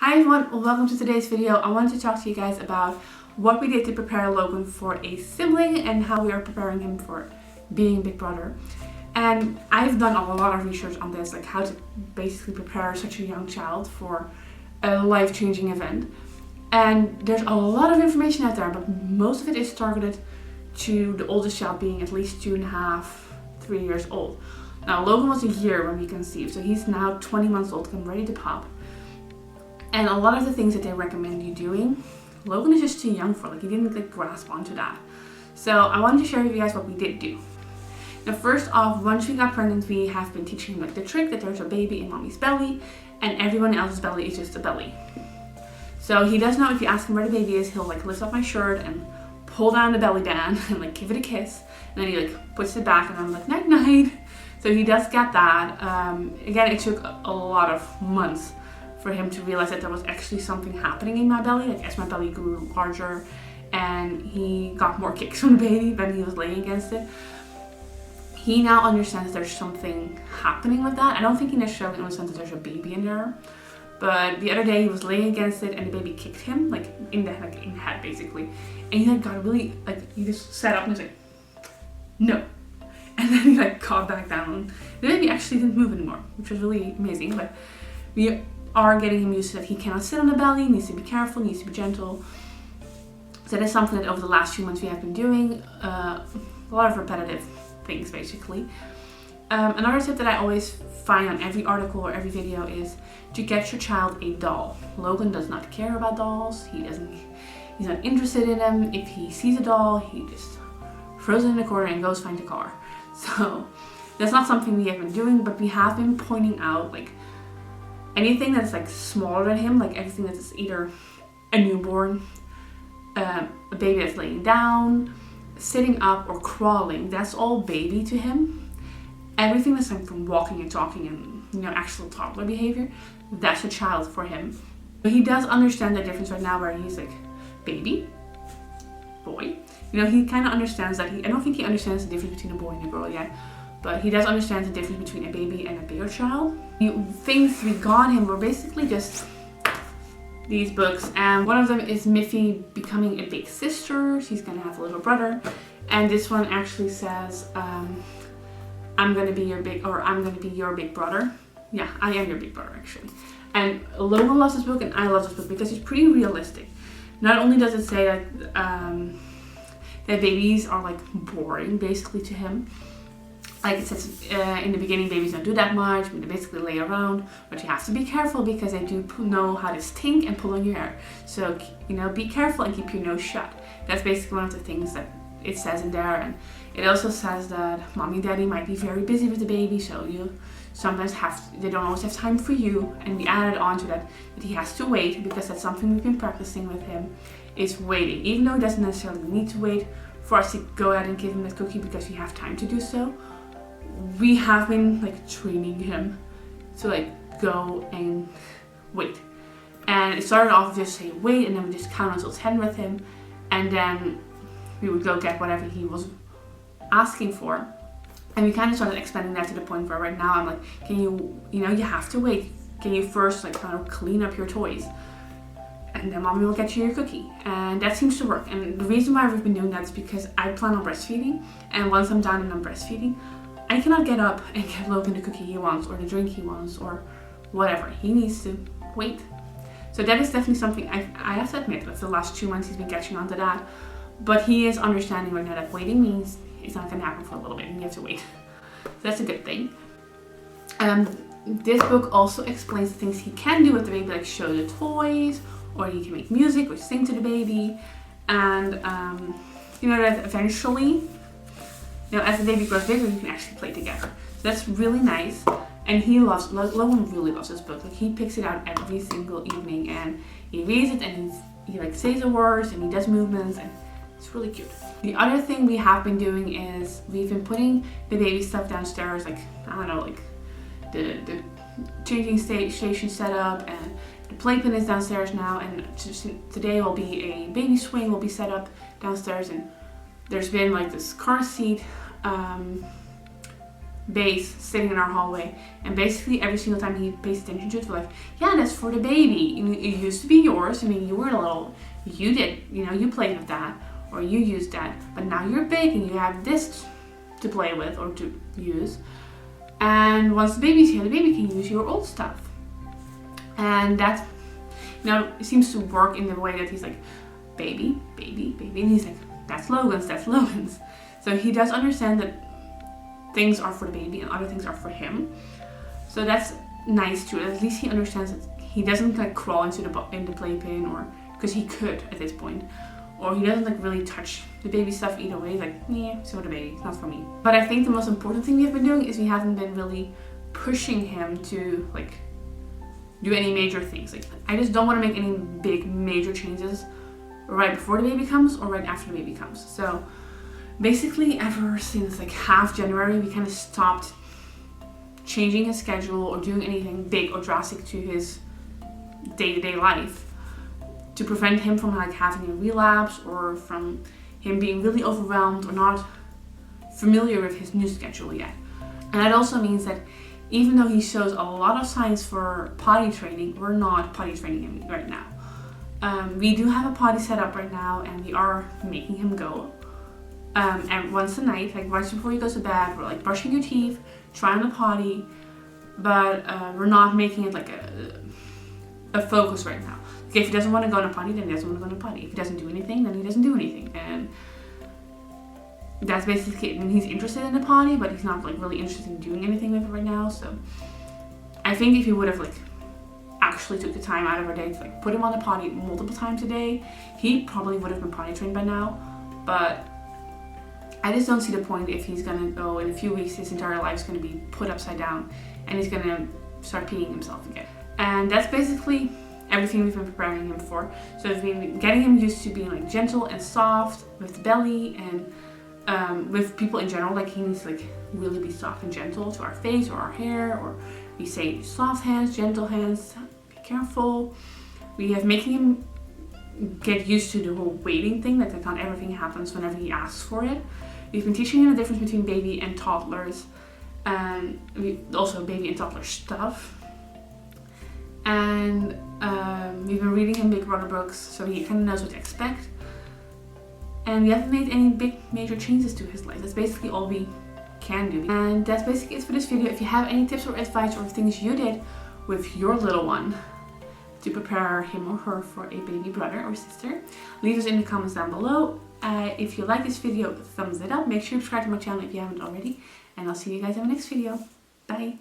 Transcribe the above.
Hi everyone, welcome to today's video. I wanted to talk to you guys about what we did to prepare Logan for a sibling and how we are preparing him for being big brother. And I've done a lot of research on this, like how to basically prepare such a young child for a life-changing event. And there's a lot of information out there, but most of it is targeted to the oldest child being at least 2.5, 3 years old. Now Logan was a year when we conceived, so he's now 20 months old and ready to pop. And a lot of the things that they recommend you doing, Logan is just too young for. Like, he didn't grasp onto that. So I wanted to share with you guys what we did do. Now, first off, once we got pregnant, we have been teaching him the trick that there's a baby in mommy's belly, and everyone else's belly is just a belly. So he does know if you ask him where the baby is, he'll lift up my shirt and pull down the belly band and give it a kiss, and then he puts it back, and I'm like, night night. So he does get that. Again, it took a lot of months for him to realize that there was actually something happening in my belly, as my belly grew larger and he got more kicks from the baby when he was laying against it. He now understands there's something happening with that. I don't think he necessarily understands that there's a baby in there, but the other day he was laying against it and the baby kicked him in the head basically, and he got really he just sat up and was like, no, and then he got back down. The baby actually didn't move anymore, which was really amazing. But we are getting him used to that he cannot sit on the belly, needs to be careful, needs to be gentle. So that is something that over the last few months we have been doing, a lot of repetitive things basically. Another tip that I always find on every article or every video is to get your child a doll. Logan does not care about dolls. He's not interested in them. If he sees a doll, he just throws it in the corner and goes find a car. So that's not something we have been doing, but we have been pointing out anything that's smaller than him, everything that is either a newborn, a baby that's laying down, sitting up, or crawling, that's all baby to him. Everything that's from walking and talking and actual toddler behavior, that's a child for him. But he does understand the difference right now where he's baby, boy. He kind of understands that. I don't think he understands the difference between a boy and a girl yet, but he does understand the difference between a baby and a bigger child. The things we got him were basically just these books, and one of them is Miffy becoming a big sister. She's gonna have a little brother, and this one actually says, I'm gonna be your big brother. Yeah, I am your big brother actually. And Logan loves this book, and I love this book because it's pretty realistic. Not only does it say that babies are boring basically to him. It says in the beginning, babies don't do that much. They basically lay around, but you have to be careful because they do know how to stink and pull on your hair. So, be careful and keep your nose shut. That's basically one of the things that it says in there. And it also says that mommy and daddy might be very busy with the baby, so you sometimes they don't always have time for you. And we added on to that he has to wait, because that's something we've been practicing with him, is waiting. Even though he doesn't necessarily need to wait for us to go ahead and give him that cookie because we have time to do so, we have been training him to go and wait. And it started off with just saying wait, and then we just count until 10 with him, and then we would go get whatever he was asking for. And we kind of started expanding that to the point where right now I'm can you you have to wait. Can you first kind of clean up your toys, and then mommy will get you your cookie. And that seems to work. And the reason why we've been doing that is because I plan on breastfeeding, and once I'm done and I'm breastfeeding, I cannot get up and get Logan the cookie he wants or the drink he wants or whatever. He needs to wait. So that is definitely something I have to admit, with the last 2 months he's been catching on to that. But he is understanding right now that waiting means it's not going to happen for a little bit and you have to wait. So that's a good thing. This book also explains the things he can do with the baby, show the toys, or he can make music or sing to the baby. And that eventually, as the baby grows bigger, you can actually play together. So that's really nice. And Logan really loves this book. He picks it out every single evening and he reads it, and he says the words and he does movements, and it's really cute. The other thing we have been doing is we've been putting the baby stuff downstairs, the changing station set up, and the playpen is downstairs now, and today will be a baby swing will be set up downstairs, and there's been this car seat vase sitting in our hallway, and basically every single time he pays attention to it, we're like, yeah, that's for the baby. It used to be yours. I mean, you were little, you did, you played with that, or you used that, but now you're big and you have this to play with or to use. And once the baby's here, the baby can use your old stuff. And that, it seems to work in the way that he's like, baby, baby, baby, and he's like, that's Logan's, that's Logan's. So he does understand that things are for the baby and other things are for him. So that's nice too. At least he understands that he doesn't like crawl into the playpen, or because he could at this point, or he doesn't like really touch the baby stuff either way. He's like, yeah, it's for the baby, it's not for me. But I think the most important thing we have been doing is we haven't been really pushing him to like do any major things. Like, I just don't want to make any big major changes right before the baby comes or right after the baby comes. So basically ever since like half January, we kind of stopped changing his schedule or doing anything big or drastic to his day-to-day life to prevent him from like having a relapse or from him being really overwhelmed or not familiar with his new schedule yet. And that also means that even though he shows a lot of signs for potty training, we're not potty training him right now. We do have a potty set up right now, and we are making him go. And once a night, like right before he goes to bed, we're like brushing your teeth, trying the potty, but we're not making it like a focus right now. Okay, if he doesn't want to go on a potty, then he doesn't want to go on a potty. If he doesn't do anything, then he doesn't do anything. And that's basically it. And he's interested in the potty, but he's not like really interested in doing anything with it right now. So I think if he would have like actually took the time out of our day to like put him on the potty multiple times a day, he probably would have been potty trained by now. But I just don't see the point if he's gonna go in a few weeks, his entire life's gonna be put upside down and he's gonna start peeing himself again. And that's basically everything we've been preparing him for. So we've been getting him used to being like gentle and soft with the belly, and with people in general, like he needs to like really be soft and gentle to our face or our hair, or we say soft hands, gentle hands, be careful. We have making him get used to the whole waiting thing, like not everything happens whenever he asks for it. We've been teaching him the difference between baby and toddlers, and also baby and toddler stuff. And we've been reading him Big Brother books, so he kind of knows what to expect. And we haven't made any big major changes to his life. That's basically all we can do. And that's basically it for this video. If you have any tips or advice or things you did with your little one to prepare him or her for a baby brother or sister, leave us in the comments down below. If you like this video, thumbs it up. Make sure you subscribe to my channel if you haven't already. And I'll see you guys in the next video. Bye!